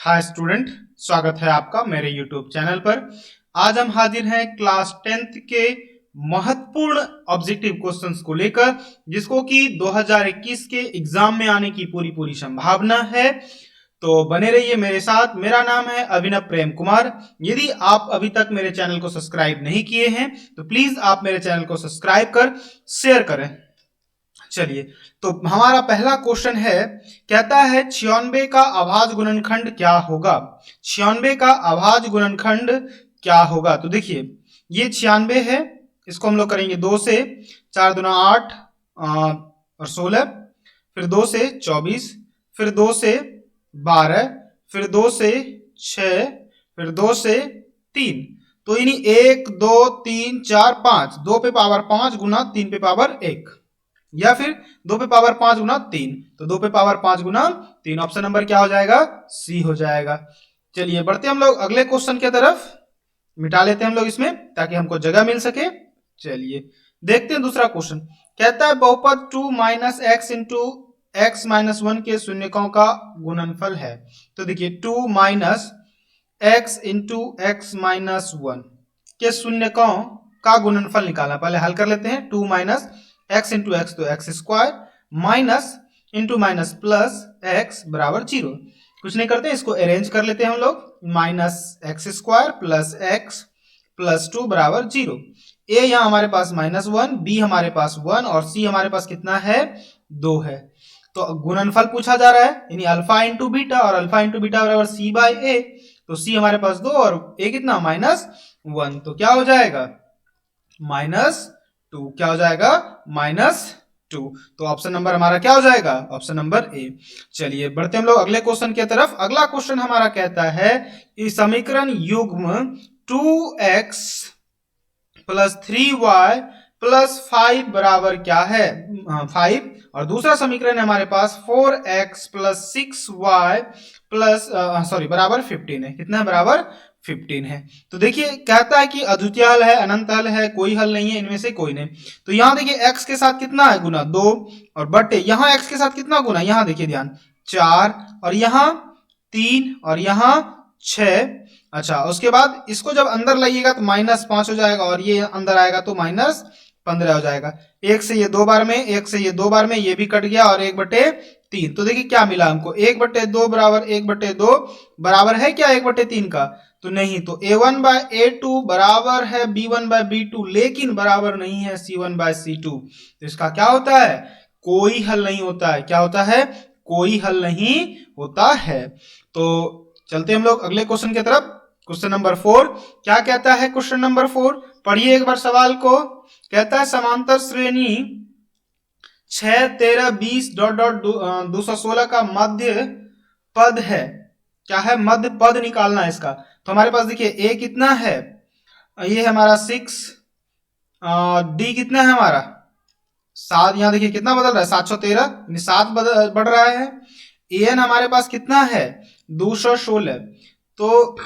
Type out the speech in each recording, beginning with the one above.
Hi student, स्वागत है आपका मेरे यूट्यूब चैनल पर। आज हम हाजिर हैं क्लास 10th के महत्वपूर्ण ऑब्जेक्टिव क्वेश्चंस को लेकर, जिसको कि 2021 के एग्जाम में आने की पूरी संभावना है। तो बने रहिए मेरे साथ। मेरा नाम है अभिनव प्रेम कुमार। यदि आप अभी तक मेरे चैनल को सब्सक्राइब नहीं किए हैं तो प्लीज आप मेरे चैनल को सब्सक्राइब कर शेयर करें। चलिए, तो हमारा पहला क्वेश्चन है, कहता है 96 का अभाज्य गुणनखंड क्या होगा। 96 का अभाज्य गुणनखंड क्या होगा? तो देखिए, ये 96 है, इसको हम लोग करेंगे 2 से। 4 दूना 8 और 16, फिर 2 से 24, फिर 2 से 12, फिर 2 से 6, फिर 2 से 3। तो यानी 1 2 3 4 5, 2 पे पावर 5 गुना 3 पे पावर 1, या फिर 2 पे पावर 5 गुना 3। तो 2 पे पावर 5 गुना 3, ऑप्शन नंबर क्या हो जाएगा? सी हो जाएगा। चलिए बढ़ते हम लोग अगले क्वेश्चन की तरफ। मिटा लेते हैं हम लोग इसमें ताकि हमको जगह मिल सके। चलिए देखते हैं दूसरा क्वेश्चन। कहता है बहुपद 2 minus x into x minus 1 के शून्यकों का गुणनफल है। तो देखिए 2 minus x into x minus 1 के शून्यकों का गुणनफल निकालना। पहले हल कर लेते हैं। 2 माइनस एक्स इंटू एक्स तो x square, minus into minus plus x बराबर 0। कुछ नहीं करते, इसको अरेंज कर लेते हैं हम लोग। Minus x square plus x plus 2 बराबर 0। ए यहाँ हमारे पास -1, बी हमारे पास 1 और सी हमारे पास कितना है? 2 है। तो गुणनफल पूछा जा रहा है, यानी अल्फा इंटू बीटा, और अल्फा इंटू बीटा बराबर सी बाई ए। तो सी हमारे पास 2 और ए कितना? -1। तो क्या हो जाएगा? -2। क्या हो जाएगा? -2। तो ऑप्शन नंबर हमारा क्या हो जाएगा? Option number A. चलिए बढ़ते हम लोग अगले क्वेश्चन की तरफ। अगला क्वेश्चन हमारा कहता है इस समीकरण युग्म 2x प्लस 3y प्लस 5 बराबर क्या है? 5। और दूसरा समीकरण है हमारे पास 4x प्लस 6y प्लस बराबर 15 है। कितना है? बराबर 15 है। तो देखिए कहता है कि अद्वितीय हल है, अनंत हल है, कोई हल नहीं है, इनमें से कोई नहीं। तो यहाँ देखिए x के साथ कितना है? गुना 2, और बटे यहाँ x के साथ कितना गुना? यहाँ देखिए ध्यान, 4, और यहाँ 3, और यहाँ 6। अच्छा, उसके बाद इसको जब अंदर लाइएगा तो -5 हो जाएगा, और ये अंदर आएगा तो -15 हो जाएगा। एक से ये 2 बार में, एक से ये 2 बार में, ये भी कट गया, और 1/3। तो देखिए क्या मिला हमको? 1/2 बराबर 1/2 बराबर है क्या 1/3 का? तो नहीं। तो a1 बाय a2 बराबर है b1 बाय b2, लेकिन बराबर नहीं है c1 बाय c2। तो इसका क्या होता है? कोई हल नहीं होता है। क्या होता है? कोई हल नहीं होता है। तो चलते हम लोग अगले क्वेश्चन की तरफ। क्वेश्चन नंबर 4 क्या कहता है? क्वेश्चन नंबर 4 पढ़िए एक बार सवाल को। कहता है समांतर श्रेणी 6 13 20 डॉट डॉट 216 का मध्य पद है। क्या है? मध्य पद निकालना है इसका। तो हमारे पास देखिए ए कितना है? ये हमारा 6, डी कितना है हमारा? 7। यहाँ देखिए कितना बदल रहा है? 713, 7 बढ़ रहा है। एन हमारे पास कितना है? 216। तो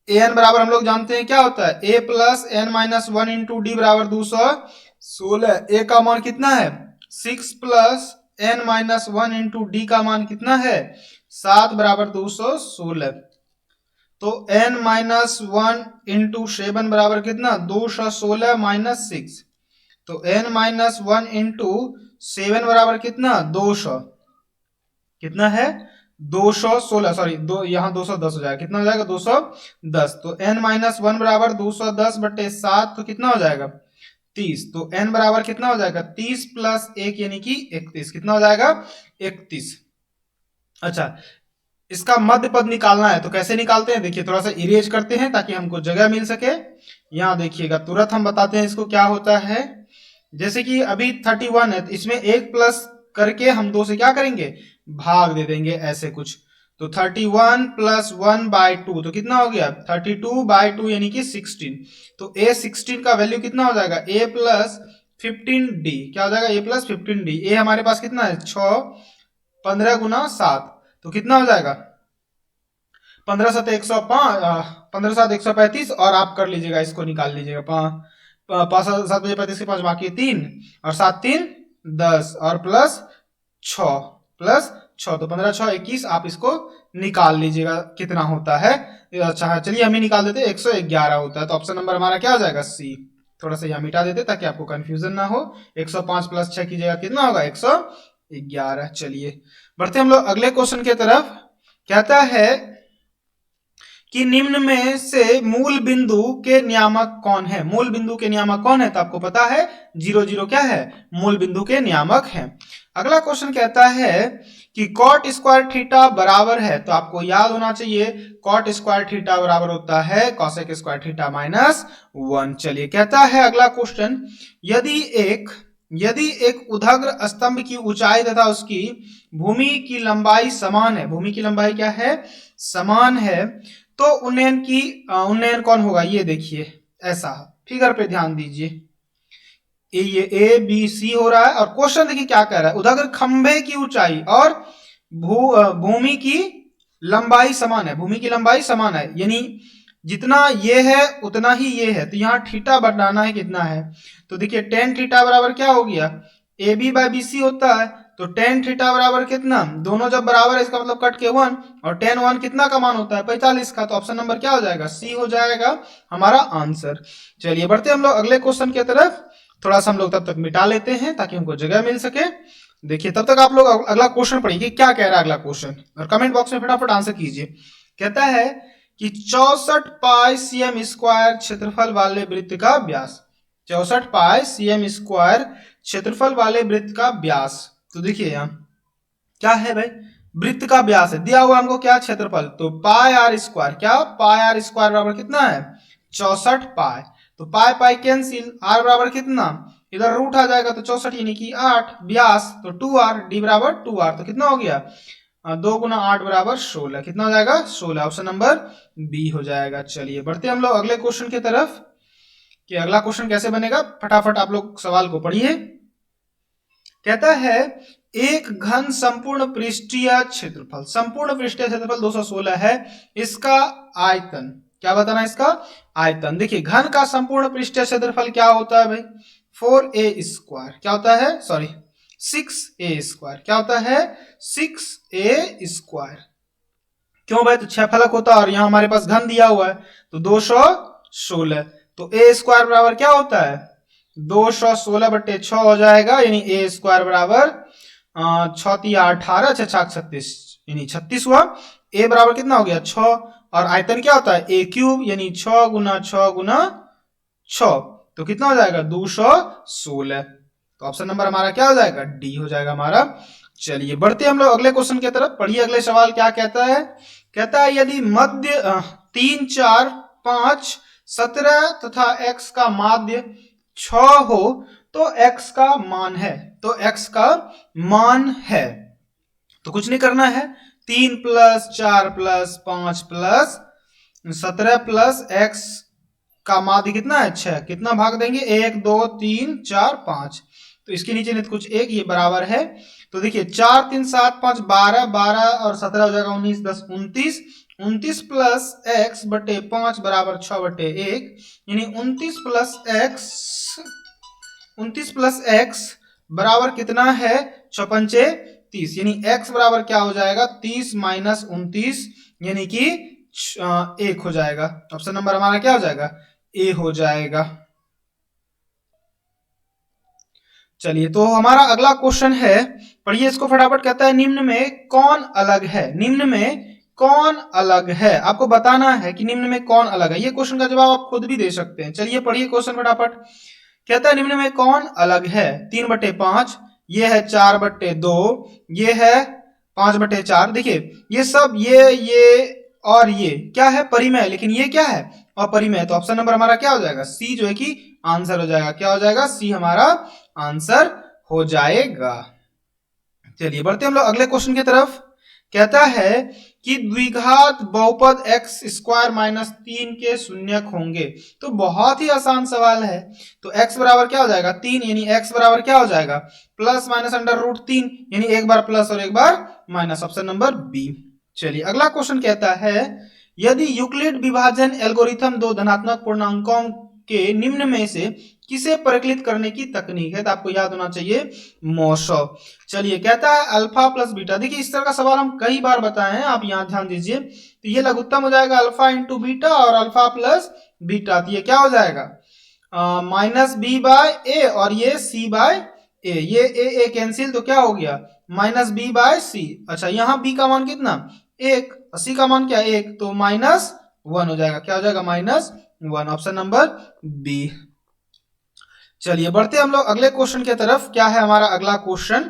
एन बराबर हम लोग जानते हैं क्या होता है? A plus N minus 1 into D बराबर 216। ए का मान कितना है? 6 plus N minus 1 into D का मान कितना है? 7 बराबर 216। तो n माइनस 1 इंटू 7 बराबर कितना? 216 माइनस 6। तो n माइनस 1 इंटू 7 बराबर कितना? 200। कितना है? 216, सॉरी, दो यहाँ 210 हो जाएगा। कितना हो जाएगा? 210। तो n माइनस 1 बराबर 210 बटे 7, तो कितना हो जाएगा? 30। तो n बराबर कितना हो जाएगा? 30 प्लस 1 यानी कि 31। कितना हो जाएगा? 31। अच्छा, इसका मध्य पद निकालना है। तो कैसे निकालते हैं? देखिए थोड़ा सा इरेज करते हैं ताकि हमको जगह मिल सके। यहाँ देखिएगा, तुरंत हम बताते हैं इसको क्या होता है। जैसे कि अभी 31 है, तो इसमें 1 प्लस करके हम 2 से क्या करेंगे? भाग दे देंगे, ऐसे कुछ। तो 31 प्लस 1 बाय 2, तो कितना हो गया? 32 बाय 2 यानी कि 16। तो a 16 का वैल्यू कितना हो जाएगा? a plus 15d। क्या हो जाएगा? a plus 15d। a हमारे पास कितना है? 6, 15 गुना 7, तो कितना हो जाएगा? 15 7 105, 15 7 135, और आप कर लीजिएगा, इसको निकाल लीजिएगा। 5 7 35 के 5 बाकी 3, और 7 3 10, और प्लस 6 6, तो 15 6 21, आप इसको निकाल लीजिएगा कितना होता है। अच्छा चलिए हम ही निकाल देते, 111 होता है। तो ऑप्शन नंबर हमारा क्या हो जाएगा, सी। थोड़ा सा यहाँ मिटा देते ताकि आपको कंफ्यूजन ना हो। 105 प्लस 6 की जगह कितना होगा, 111। चलिए बढ़ते हम लोग अगले क्वेश्चन की तरफ। कहता है कि निम्न में से मूल बिंदु के नियामक कौन है। मूल बिंदु के नियामक कौन है, तो आपको पता है 0 0 क्या है, मूल बिंदु के नियामक है। अगला क्वेश्चन कहता है कि कॉट स्क्वायर थीटा बराबर है, तो आपको याद होना चाहिए कॉट स्क्वायर थीटा बराबर होता है कॉसेक स्क्वायर थीटा माइनस 1। चलिए कहता है अगला क्वेश्चन, यदि एक उर्ध्वाधर स्तंभ की ऊंचाई तथा उसकी भूमि की लंबाई समान है, भूमि की लंबाई क्या है, समान है, तो उन्नयन कौन होगा। ये देखिए ऐसा फिगर पे ध्यान दीजिए, ये ए बी सी हो रहा है और क्वेश्चन देखिए क्या कह रहा है, उर्ध्वाधर खंभे की ऊंचाई और भूमि की लंबाई समान है, भूमि की लंबाई समान है, यानी जितना ये है उतना ही ये है। तो यहाँ थीटा बनाना है कितना है, तो देखिए टेन थीटा बराबर क्या हो गया, A B by B C होता है, तो टेन थीटा बराबर कितना, दोनों जब बराबर है इसका मतलब कट के 1, और टेन 1 कितना का मान होता है, 45 का। तो ऑप्शन नंबर क्या हो जाएगा, सी हो जाएगा हमारा आंसर। चलिए बढ़ते हम लोग अगले क्वेश्चन की तरफ। थोड़ा सा हम लोग तब तक मिटा लेते हैं ताकि हमको जगह मिल सके। देखिए तब तक आप लोग अगला क्वेश्चन पढ़िए क्या कह रहा है अगला क्वेश्चन, और कमेंट बॉक्स में फटाफट आंसर कीजिए। कहता है कि 64 पाई cm स्क्वायर क्षेत्रफल वाले वृत्त का व्यास, 64 पाई cm स्क्वायर क्षेत्रफल वाले वृत्त का व्यास। तो देखिए यहाँ क्या है भाई, वृत्त का व्यास है, दिया हुआ हमको क्या, क्षेत्रफल, तो पाई आर स्क्वायर, क्या पाई आर स्क्वायर बराबर कितना है, 64 पाई। तो पाई पाई कैंसिल, आर बराबर कितना, इधर रूट आ जाएगा तो 64 यानी कि 8, व्यास तो 2r, डी बराबर 2r, तो कितना हो गया, 2 गुना 8 बराबर 16, कितना हो जाएगा 16, ऑप्शन नंबर बी हो जाएगा। चलिए बढ़ते हम लोग अगले क्वेश्चन की तरफ कि अगला क्वेश्चन कैसे बनेगा, फटाफट आप लोग सवाल को पढ़िए। कहता है एक घन संपूर्ण पृष्ठीय क्षेत्रफल, संपूर्ण पृष्ठीय क्षेत्रफल 216 है, इसका आयतन क्या बताना, इसका आयतन। देखिए घन का संपूर्ण पृष्ठीय क्षेत्रफल क्या होता है भाई, 4a स्क्वायर, क्या होता है, सॉरी 6a स्क्वायर, क्या होता है 6a स्क्वायर। क्यों भाई, तो 6 फलक होता है और यहाँ हमारे पास घन दिया हुआ है तो 216, तो a स्क्वायर बराबर क्या होता है 216 बट्टे 6 हो जाएगा, यानी a स्क्वायर बराबर 6 तिया 18, 6 36 यानी 36 हुआ। a बराबर कितना हो गया 6, और आयतन क्या होता है a क्यूब, यानी 6 गुना 6 गुना 6, तो कितना हो जाएगा 216। तो ऑप्शन नंबर हमारा क्या हो जाएगा, डी हो जाएगा हमारा। चलिए बढ़ते हम लोग अगले क्वेश्चन की तरफ, पढ़िए अगले सवाल क्या कहता है। कहता है यदि मध्य 3 4 5 17 तथा x का माध्य 6 हो तो x का मान है, तो x का मान है, तो कुछ नहीं करना है, 3 plus 4 plus 5 plus 17 plus x का माध्य कितना है 6, कितना भाग देंगे 1 2 3 4 5, तो इसके नीचे नहीं तो कुछ एक, ये बराबर है। तो देखिए 4 3 7 5 12, 12 और 17 हो जाएगा 19 10 29, 29 प्लस x बटे 5 बराबर 6 बटे 1, यानी 29 प्लस x बराबर कितना है 6 पंचे 30, यानी x बराबर क्या हो जाएगा 30 माइनस 29, यानी कि 1 हो जाएगा। ऑप्शन नंबर हमारा क्या हो जाएगा, ए हो जाएगा। चलिए तो हमारा अगला क्वेश्चन है, पढ़िए इसको फटाफट। कहता है निम्न में कौन अलग है, निम्न में कौन अलग है, आपको बताना है कि निम्न में कौन अलग है। ये क्वेश्चन का जवाब आप खुद भी दे सकते हैं। चलिए पढ़िए क्वेश्चन फटाफट। कहता है निम्न में कौन अलग है, 3 बटे 5, ये है 4 बटे 2, ये है 5 बटे 4। देखिए ये सब ये और ये क्या है परिमेय, लेकिन ये क्या है अपरिमेय। तो ऑप्शन नंबर हमारा क्या हो जाएगा, सी जो है कि आंसर हो जाएगा। क्या हो जाएगा, सी हमारा आंसर हो जाएगा। चलिए बढ़ते हम लोग अगले क्वेश्चन की तरफ। कहता है कि द्विघात बहुपद x स्क्वायर माइनस 3 के शून्यक होंगे, तो बहुत ही आसान सवाल है। तो x बराबर क्या हो जाएगा 3, यानी x बराबर क्या हो जाएगा प्लस माइनस अंडर रूट 3, यानी एक बार प्लस और एक बार माइनस, ऑप्शन नंबर बी। चलिए अगला क्वेश्चन कहता है यदि यूक्लिड विभाजन एल्गोरिथम दो धनात्मक पूर्णांकों के निम्न में से किसे परिकलित करने की तकनीक है? तो आपको याद होना चाहिए मॉशॉव। चलिए कहता है अल्फा प्लस बीटा। देखिए इस तरह का सवाल हम कई बार बताए हैं, आप यहाँ ध्यान दीजिए। तो ये लघुत्तम हो जाएगा अल्फा इंटू बीटा और अल्फा प्लस बीटा, तो ये क्या हो जाएगा माइनस बी बाय ए और ये सी बाय ए, ये ए कैंसिल, तो क्या हो गया माइनस बी बाय सी। अच्छा यहाँ बी का मान कितना 1, सी का मान क्या 1, तो -1 हो जाएगा। क्या हो जाएगा -1, ऑप्शन नंबर बी। चलिए बढ़ते हम लोग अगले क्वेश्चन की तरफ। क्या है हमारा अगला क्वेश्चन?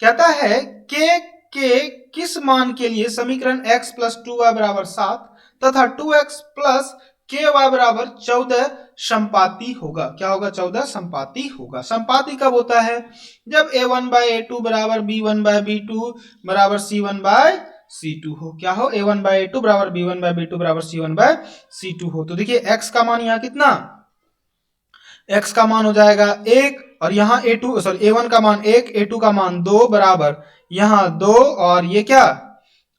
कहता है के किस मान के लिए समीकरण x प्लस 2y बराबर 7 तथा 2x प्लस ky बराबर 14 संपाती होगा? क्या होगा 14 संपाती होगा। संपाती कब होता है? जब a1 बाय a2 बराबर b1 बाय b2 बराबर c1 बाय c2 हो। क्या हो a1 बाय a2 बराबर b1 बाय b2 बराबर c1 बाय c2 हो। तो देखिए x का मान यहाँ कितना, x का मान हो जाएगा 1 और यहाँ a1 का मान 1, a2 का मान 2 बराबर यहाँ 2 और ये क्या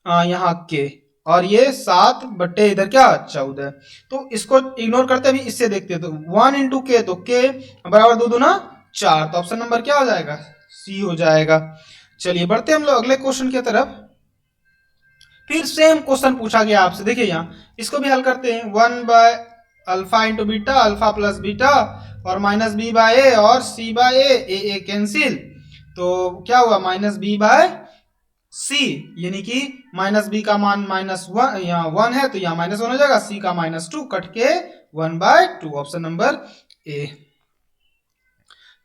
यहाँ k और ये 7 बट्टे इधर क्या 14। तो इसको इग्नोर करते भी इससे देखते हैं, तो 1 इंटू के, तो k बराबर 2 दूना 4, तो ऑप्शन नंबर क्या हो जाएगा सी हो जाएगा। चलिए बढ़ते हम लोग अगले क्वेश्चन की तरफ। फिर सेम क्वेश्चन पूछा गया आपसे, देखिए यहाँ इसको भी हल करते हैं। 1 by alpha into beta, alpha plus beta और माइनस बी बाय ए और सी बाय ए कैंसिल, तो क्या हुआ माइनस बी बाय सी, यानी कि माइनस बी का मान -1 यहाँ 1 है तो यहाँ -1 हो जाएगा, सी का -2 कट के 1/2, ऑप्शन नंबर ए।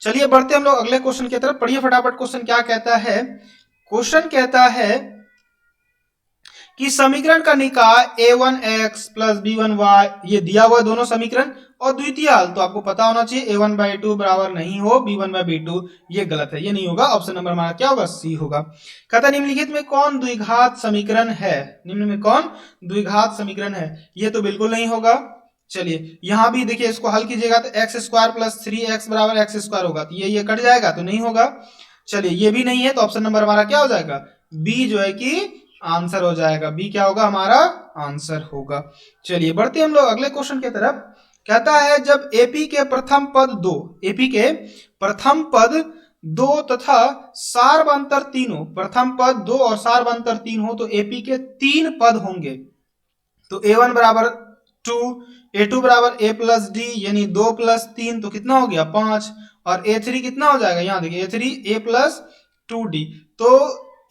चलिए बढ़ते हम लोग अगले क्वेश्चन की तरफ। पढ़िए फटाफट क्वेश्चन क्या कहता है। क्वेश्चन कहता है कि समीकरण का निकाय a1x प्लस b1y, ये दिया हुआ दोनों समीकरण, और द्वितीय हल तो आपको पता होना चाहिए a1 बाई 2 बराबर नहीं हो b1 बाई b2, ये गलत है, ये नहीं होगा। ऑप्शन नंबर हमारा क्या होगा सी होगा। कहता निम्नलिखित में कौन द्विघात समीकरण है? निम्न में कौन द्विघात समीकरण है? ये तो बिल्कुल नहीं होगा। चलिए यहाँ भी देखिए इसको हल कीजिएगा तो एक्स स्क्वायर प्लस 3x बराबर एक्स स्क्वायर होगा, तो ये कट जाएगा तो नहीं होगा। चलिए ये भी नहीं है, तो ऑप्शन नंबर हमारा क्या हो जाएगा बी जो है कि आंसर हो जाएगा। बी क्या होगा हमारा आंसर होगा। चलिए बढ़ते हम लोग अगले क्वेश्चन की तरफ। कहता है जब एपी के प्रथम पद 2, एपी के प्रथम पद 2 तथा सार्वंतर तीनों, प्रथम पद 2 और सार्वंतर 3 हो तो एपी के 3 पद होंगे। तो a1 बराबर 2, a2 बराबर a प्लस डी यानी 2 प्लस 3, तो कितना हो गया 5, और a3 कितना हो जाएगा यहाँ देखिए a3 a प्लस 2d, तो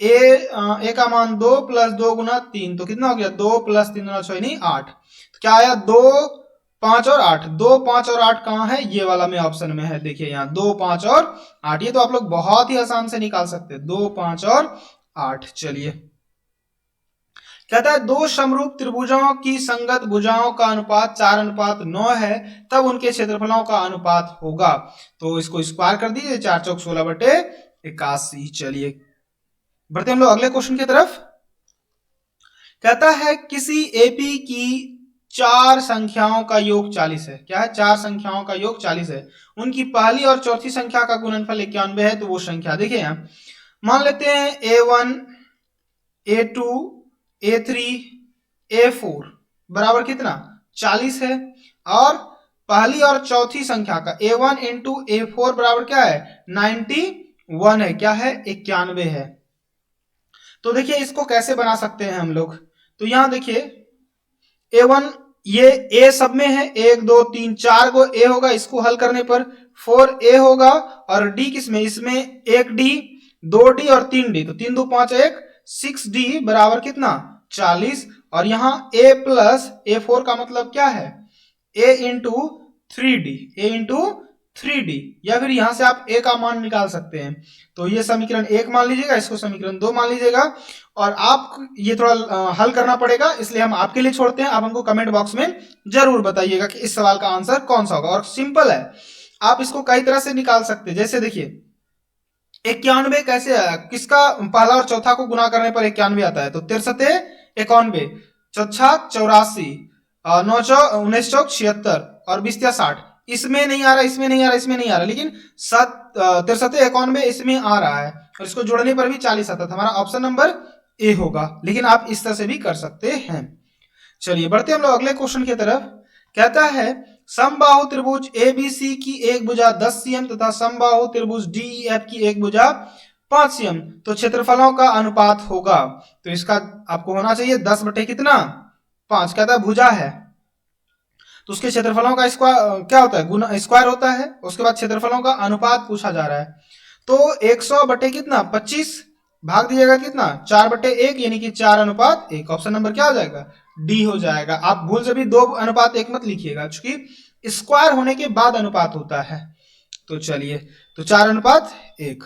a का मान 2 प्लस 2 गुना 3, तो कितना हो गया 2 प्लस 3 गुना 6 नहीं 8। तो क्या आया 2 5 और 8, 2 5 और 8 कहाँ है? ये वाला में ऑप्शन में है। देखिए यहाँ 2 5 और 8, ये तो आप लोग बहुत ही आसान से निकाल सकते हैं 2 5 और 8। चलिए कहता है दो समरूप त्रिभुजों की संगत भुजाओं का अनुपात 4:9 है, तब उनके क्षेत्रफलों का अनुपात होगा। तो इसको स्क्वायर कर दीजिए, 4 चौक 16/81। चलिए बढ़ते हम लोग अगले क्वेश्चन की तरफ। कहता है किसी एपी की 4 संख्याओं का योग 40 है। क्या है? 4 संख्याओं का योग 40 है। उनकी पहली और चौथी संख्या का गुणनफल 91 है, तो वो संख्या देखिए यहाँ मान लेते हैं a1 a2 a3 a4 बराबर कितना 40 है, और पहली और चौथी संख्या का a1 इंटू a4 बराबर क्या है 91 है। क्या है 91 है। तो देखिए इसको कैसे बना सकते हैं हम लोग, तो यहां देखिए a1 ये a सब में है, 1 2 3 4 को a होगा, इसको हल करने पर 4a होगा, और d किसमें इसमें 1d 2d और 3d, तो 3 2 5 1 6d बराबर कितना 40, और यहाँ a प्लस a4 का मतलब क्या है a into 3d, a into 3d, या फिर यहां से आप a का मान निकाल सकते हैं। तो ये समीकरण 1 मान लीजिएगा, इसको समीकरण 2 मान लीजिएगा, और आप ये थोड़ा हल करना पड़ेगा, इसलिए हम आपके लिए छोड़ते हैं। आप हमको कमेंट बॉक्स में जरूर बताइएगा कि इस सवाल का आंसर कौन सा होगा, और सिंपल है, आप इसको कई तरह से निकाल सकते हैं। जैसे देखिए 91 कैसे आया, किसका पहला और चौथा को गुना करने पर 91 आता है, तो 63 91 चौथा 84 9 19 76 और 20 60, इसमें नहीं आ रहा, इसमें नहीं आ रहा, इसमें नहीं आ रहा, लेकिन 63 91 इसमें आ रहा है, और इसको जोड़ने पर भी 40 आता था। हमारा ऑप्शन नंबर ए होगा, लेकिन आप इस तरह से भी कर सकते हैं। चलिए बढ़ते हम लोग अगले क्वेश्चन की तरफ। कहता है समबाहु त्रिभुज ABC की एक भुजा 10 cm तथा समबाहु त्रिभुज DEF की एक भुजा 5 cm, तो क्षेत्रफलों का अनुपात होगा, तो इसका आपको होना चाहिए 10 बटे कितना 5, कहता है भुजा है तो उसके क्षेत्रफलों का स्क्वायर क्या होता है, गुना स्क्वायर होता है। उसके बाद क्षेत्रफलों का अनुपात पूछा जा रहा है, तो 100 बटे कितना 25 भाग दीजिएगा कितना 4 बटे 1 यानी कि 4:1। ऑप्शन नंबर क्या हो जाएगा डी हो जाएगा। आप भूल से भी 2:1 मत लिखिएगा, क्योंकि स्क्वायर होने के बाद अनुपात होता है। तो चलिए, तो 4:1।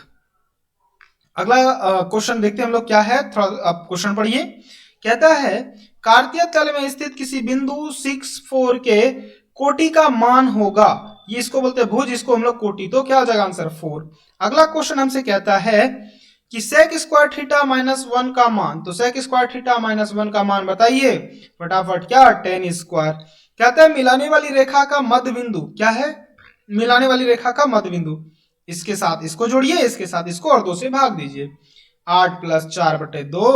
अगला क्वेश्चन देखते हैं हम लोग क्या है, थोड़ा आप क्वेश्चन पढ़िए। कहता है कार्तीय तल में स्थित किसी बिंदु 6,4 के कोटि का मान होगा, ये इसको बोलते हैं भुज, इसको हम लोग कोटि, तो क्या हो जाएगा आंसर 4। अगला क्वेश्चन हमसे कहता है कि सेक स्क्वायर थीटा -1 का मान, तो सेक स्क्वायर थीटा -1 का मान बताइए फटाफट, क्या tan स्क्वायर। कहता है मिलाने वाली रेखा का मध्य बिंदु, क्या है मिलाने वाली रेखा का मध्य बिंदु, इसके साथ इसको जोड़िए, इसके साथ इसको और 2 से भाग दीजिए। 8 + 4 बटे 2,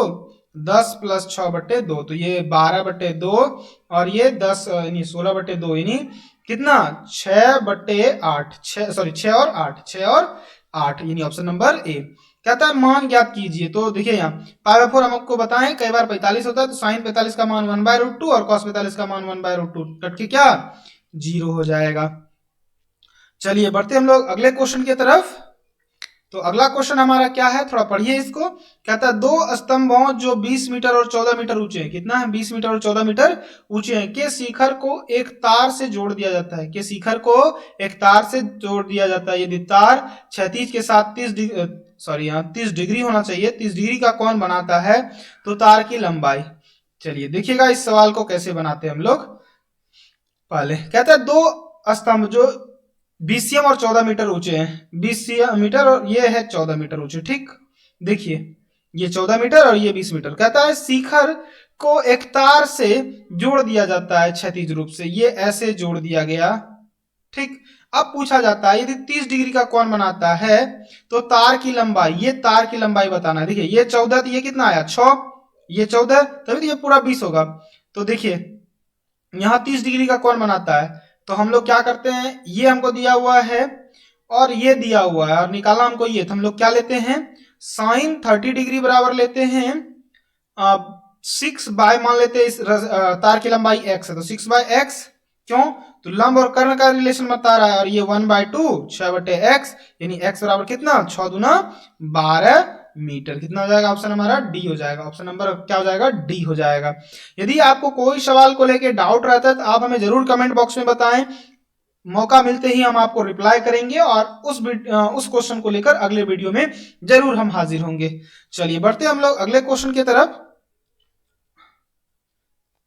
10 + 6 बटे 2, तो ये 12 बटे 2 और ये 10 यानी 16 बटे 2 यानी कितना 6 बटे 8, 6 और 8, 6 और 8 यानी ऑप्शन नंबर ए। कहता है मान ज्ञात कीजिए, तो देखिए यहाँ π/4 हम आपको बताएं कई बार 45 होता है, तो sin 45 का मान 1/√2 और cos 45 का मान 1/√2 कट के क्या 0 हो जाएगा। चलिए बढ़ते हम लोग अगले क्वेश्चन की तरफ। तो अगला क्वेश्चन हमारा क्या है, थोड़ा पढ़िए इसको। कहता है 2 स्तंभों जो 20 मीटर और 14 मीटर ऊंचे हैं, कितना है 20 मीटर और 14 मीटर ऊंचे हैं, के शिखर को एक तार से जोड़ दिया जाता है, के शिखर को एक तार से जोड़ दिया जाता है। यदि तार क्षैतिज के साथ 30 डिग्री होना चाहिए, 30 डिग्री का कोण बनाता है, तो तार की लंबाई। चलिए देखिएगा इस सवाल को कैसे बनाते हैं हम लोग। पहले कहता है 2 स्तंभ जो 20 cm और 14 मीटर ऊंचे हैं, 20 मीटर और ये है 14 मीटर ऊंचे, ठीक। देखिए ये 14 मीटर और ये 20 मीटर। कहता है शिखर को एक तार से जोड़ दिया जाता है क्षैतिज रूप से, ये ऐसे जोड़ दिया गया, ठीक। अब पूछा जाता है यदि 30 डिग्री का कोण बनाता है तो तार की लंबाई, ये तार की लंबाई बताना है। देखिए ये 14, तो ये कितना आया 6, ये 14, तभी तो ये पूरा 20 होगा। तो देखिए यहाँ 30 डिग्री का कोण बनाता है, तो हम लोग क्या करते हैं, ये हमको दिया हुआ है और ये दिया हुआ है और निकालना हमको ये, तो हम लोग क्या लेते हैं sin 30 डिग्री बराबर लेते हैं 6 बाय, मान लेते हैं इस तार की लंबाई x है, तो 6/x, क्यों तो लंब और कर्ण का रिलेशन बता रहा है, और ये 1/2 6/x यानी x बराबर कितना 6 दूना 12 मीटर, कितना हो जाएगा ऑप्शन हमारा डी हो जाएगा। ऑप्शन नंबर क्या हो जाएगा डी हो जाएगा। यदि आपको कोई सवाल को लेके डाउट रहता है तो आप हमें जरूर कमेंट बॉक्स में बताएं, मौका मिलते ही हम आपको रिप्लाई करेंगे और उस क्वेश्चन को लेकर अगले वीडियो में जरूर हम हाजिर होंगे। चलिए बढ़ते हम लोग अगले क्वेश्चन की तरफ।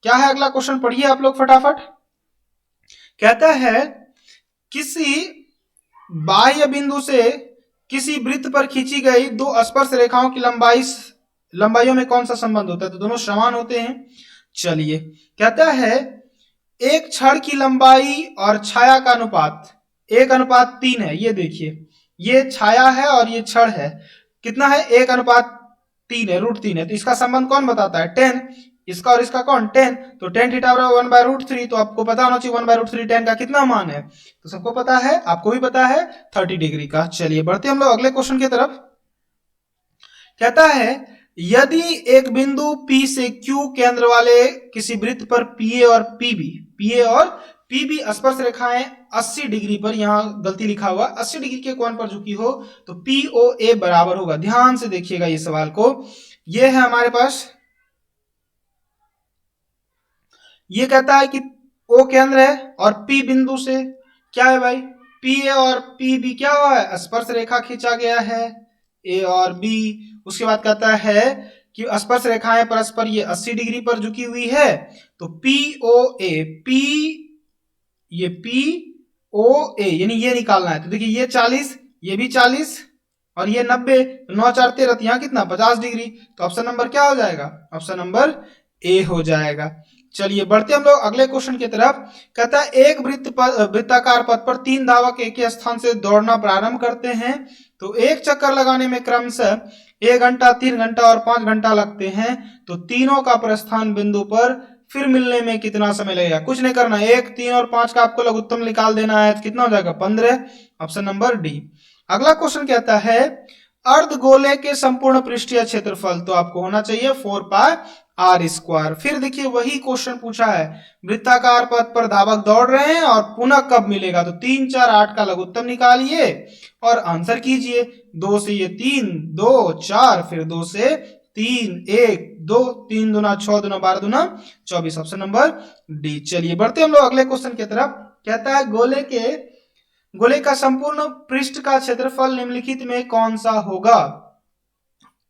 क्या है अगला क्वेश्चन, पढ़िए आप लोग फटाफट। कहता है किसी बाह्य बिंदु से किसी वृत्त पर खींची गई 2 स्पर्श रेखाओं की लंबाइयों में कौन सा संबंध होता है, तो दोनों समान होते हैं। चलिए कहता है एक छड़ की लंबाई और छाया का अनुपात 1:3 है। ये देखिए ये छाया है और ये छड़ है, कितना है 1:3 है, √3 है, तो इसका संबंध कौन बताता है 10, इसका और इसका कौन 10, तो tan थीटा बराबर 1/√3, तो आपको पता होना चाहिए 1/√3 tan का कितना मान है, तो सबको पता है, आपको भी पता है 30 डिग्री का। चलिए बढ़ते हम लोग अगले क्वेश्चन की तरफ। कहता है यदि एक बिंदु P से Q केंद्र वाले किसी वृत्त पर PA और PB स्पर्श रेखाएं 80 डिग्री पर, यहां गलती लिखा हुआ 80 डिग्री के कोण पर झुकी हो, तो POA बराबर होगा, ध्यान से देखिएगा ये सवाल को। ये है हमारे पास, ये कहता है कि O केंद्र है और P बिंदु से क्या है भाई PA और PB क्या हुआ है स्पर्श रेखा खींचा गया है A और B। उसके बाद कहता है कि स्पर्श रेखाएं परस्पर ये 80 डिग्री पर झुकी हुई है, तो POA ये POA यानी ये निकालना है। तो देखिए ये 40, ये भी 40 और ये 90, 9 4 13, यहाँ कितना 50 डिग्री, तो ऑप्शन नंबर क्या हो जाएगा ऑप्शन नंबर ए हो जाएगा। चलिए बढ़ते हम लोग अगले क्वेश्चन की तरफ। कहता है एक वृत्ताकार पथ पर 3 धावक एक ही स्थान से दौड़ना प्रारंभ करते हैं, तो एक चक्कर लगाने में क्रमशः 1 घंटा, 3 घंटा और 5 घंटा लगते हैं, तो तीनों का प्रस्थान बिंदु पर फिर मिलने में कितना समय लगेगा? कुछ नहीं करना, 1, 3 और 5 का आपको लघुत्तम निकाल देना है, तो कितना हो जाएगा? 15। Option number D. अगला क्वेश्चन कहता है अर्धगोले के संपूर्ण पृष्ठीय क्षेत्रफल, तो आपको होना चाहिए 4 पाई आर स्क्वायर। फिर देखिए वही क्वेश्चन पूछा है, वृत्ताकार पथ पर धावक दौड़ रहे हैं और पुनः कब मिलेगा? तो 3, 4, 8 का लघुत्तम निकालिए और आंसर कीजिए। 2 से ये 3, 2, 4, फिर 2 से 3, 1, 2, 3 दूना 6 दूना 12 दूना 24। Option number D. चलिए बढ़ते हम लोग अगले क्वेश्चन की तरफ। कहता है गोले का संपूर्ण पृष्ठ का क्षेत्रफल निम्नलिखित में कौन सा होगा?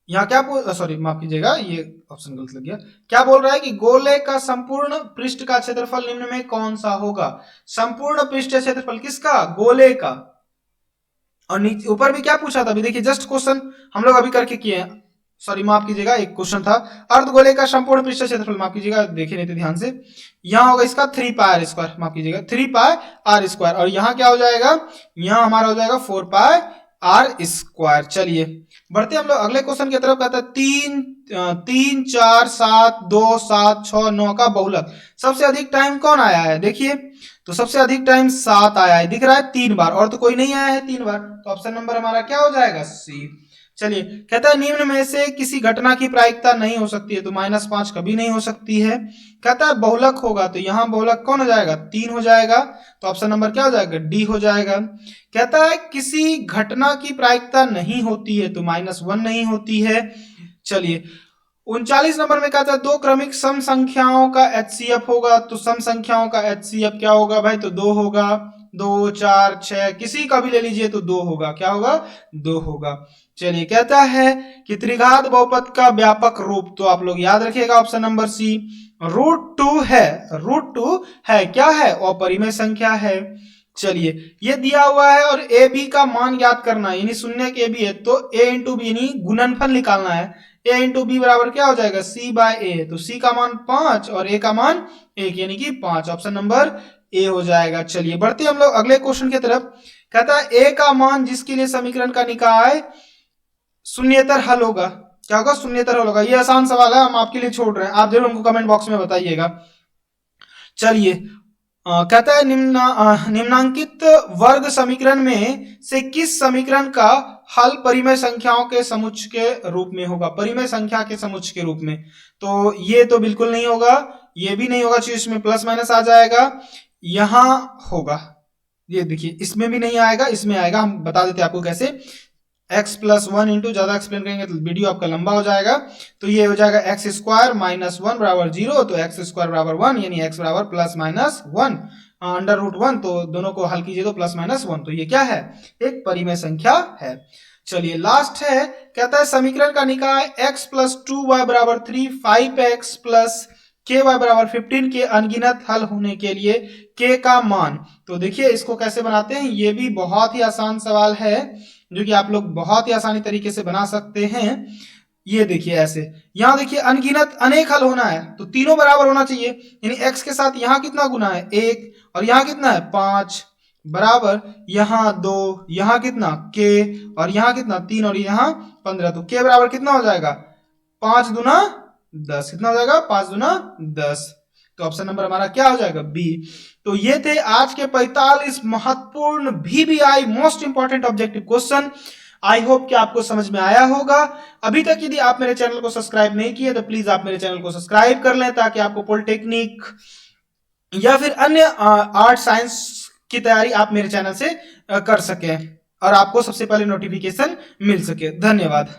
यहाँ क्या सॉरी माफ कीजिएगा, ये ऑप्शन गलत लग गया। क्या बोल रहा है कि गोले का संपूर्ण पृष्ठ का क्षेत्रफल निम्न में कौन सा होगा? संपूर्ण पृष्ठ क्षेत्रफल किसका? गोले का। और नीचे ऊपर भी क्या पूछा था? अभी देखिए जस्ट क्वेश्चन हम लोग अभी करके किए हैं, सॉरी माफ कीजिएगा, एक क्वेश्चन था अर्धगोले का संपूर्ण पृष्ठ क्षेत्रफल, माफ कीजिएगा देखे नहीं थे ध्यान से। यहाँ होगा इसका 3 पाई आर स्क्वायर, माफ कीजिएगा 3 पाई आर स्क्वायर, और यहाँ क्या हो जाएगा? यहाँ हमारा हो जाएगा 4 पाई आर स्क्वायर। चलिए बढ़ते हम लोग अगले क्वेश्चन की तरफ। कहता है 3, 4, 7, 2, 7, 6, 9 का बहुलक सबसे अधिक टाइम कौन आया है? देखिए तो सबसे अधिक टाइम 7 आया है, दिख रहा है 3 बार, और तो कोई नहीं आया है 3 बार, तो ऑप्शन नंबर हमारा क्या हो जाएगा? सी। चलिए कहता है निम्न में से किसी घटना की प्रायिकता नहीं हो सकती है, तो -5 कभी नहीं हो सकती है। कहता है बहुलक होगा, तो यहाँ बहुलक कौन हो जाएगा? 3 हो जाएगा, तो ऑप्शन नंबर क्या हो जाएगा? डी हो जाएगा। कहता है किसी घटना की प्रायिकता नहीं होती है, तो -1 नहीं होती है। चलिए 39 नंबर में कहता है दो क्रमिक सम संख्याओं का HCF होगा, तो सम संख्याओं का HCF क्या होगा भाई? तो 2 होगा, 2, 4, 6 किसी का भी ले लीजिए तो 2 होगा। क्या होगा? 2 होगा। चलिए कहता है कि त्रिघात बहुपद का व्यापक रूप, तो आप लोग याद रखिएगा ऑप्शन नंबर सी, √2 है। √2 है, क्या है? अपरिमेय संख्या है। चलिए ये दिया हुआ है और ए बी का मान ज्ञात करना है, यानी शून्य के बी है तो a इंटू बी यानी गुणनफल निकालना है। a इंटू बी बराबर क्या हो जाएगा? c बाय ए, तो c का मान 5 और a का मान 1 यानी कि 5। ऑप्शन नंबर ए हो जाएगा। चलिए बढ़ते हम लोग अगले क्वेश्चन की तरफ। कहता है a का मान जिसके लिए समीकरण का निकाय शून्येतर हल होगा, क्या होगा? शून्येतर हल होगा। ये आसान सवाल है, हम आपके लिए छोड़ रहे हैं, आप जरूर हमको कमेंट बॉक्स में बताइएगा। चलिए कहता है निम्नांकित वर्ग समीकरण में से किस समीकरण का हल परिमेय संख्याओं के समुच्चय के रूप में होगा? परिमेय संख्या के समुच्चय के रूप में, तो ये तो बिल्कुल नहीं होगा, ये भी नहीं होगा, इसमें प्लस माइनस आ जाएगा। यहां होगा, ये देखिए इसमें भी नहीं आएगा, इसमें आएगा। हम बता देते आपको कैसे। x+1 इंटू, ज्यादा एक्सप्लेन करेंगे तो वीडियो आपका लंबा हो जाएगा, तो ये हो जाएगा x² -1 बराबर 0, तो x² बराबर 1 यानी x बराबर +-1 √1, तो दोनों को हल कीजिए तो +-1, तो ये क्या है? एक परिमेय संख्या है। चलिए लास्ट है, कहता है समीकरण का निकाय x + 2y बराबर 3, 5x + ky बराबर 15 के अनगिनत हल होने के लिए k का मान। तो देखिए इसको कैसे बनाते हैं, ये भी बहुत ही आसान सवाल है जो कि आप लोग बहुत ही आसानी तरीके से बना सकते हैं। ये देखिए ऐसे, यहाँ देखिए अनगिनत अनेक हल होना है, तो तीनों बराबर होना चाहिए, यानी x के साथ यहाँ कितना गुना है? 1, और यहाँ कितना है? 5, बराबर यहाँ 2, यहाँ कितना? k, और यहाँ कितना? 3, और यहाँ 15, तो k बराबर कितना हो जाएगा? 5 दूना 10। कितना हो जाएगा? 5 दूना 10। तो ऑप्शन नंबर हमारा क्या हो जाएगा? बी। तो ये थे आज के 45 महत्वपूर्ण VBI most important objective question. I hope कि आपको समझ में आया होगा। अभी तक यदि आप मेरे चैनल को सब्सक्राइब नहीं किए तो प्लीज आप मेरे चैनल को सब्सक्राइब कर लें, ताकि आपको पॉलिटेक्निक या फिर अन्य आर्ट साइंस की तैयारी आप मेरे चैनल से कर सकें और आपको सबसे पहले नोटिफिकेशन मिल सके। धन्यवाद।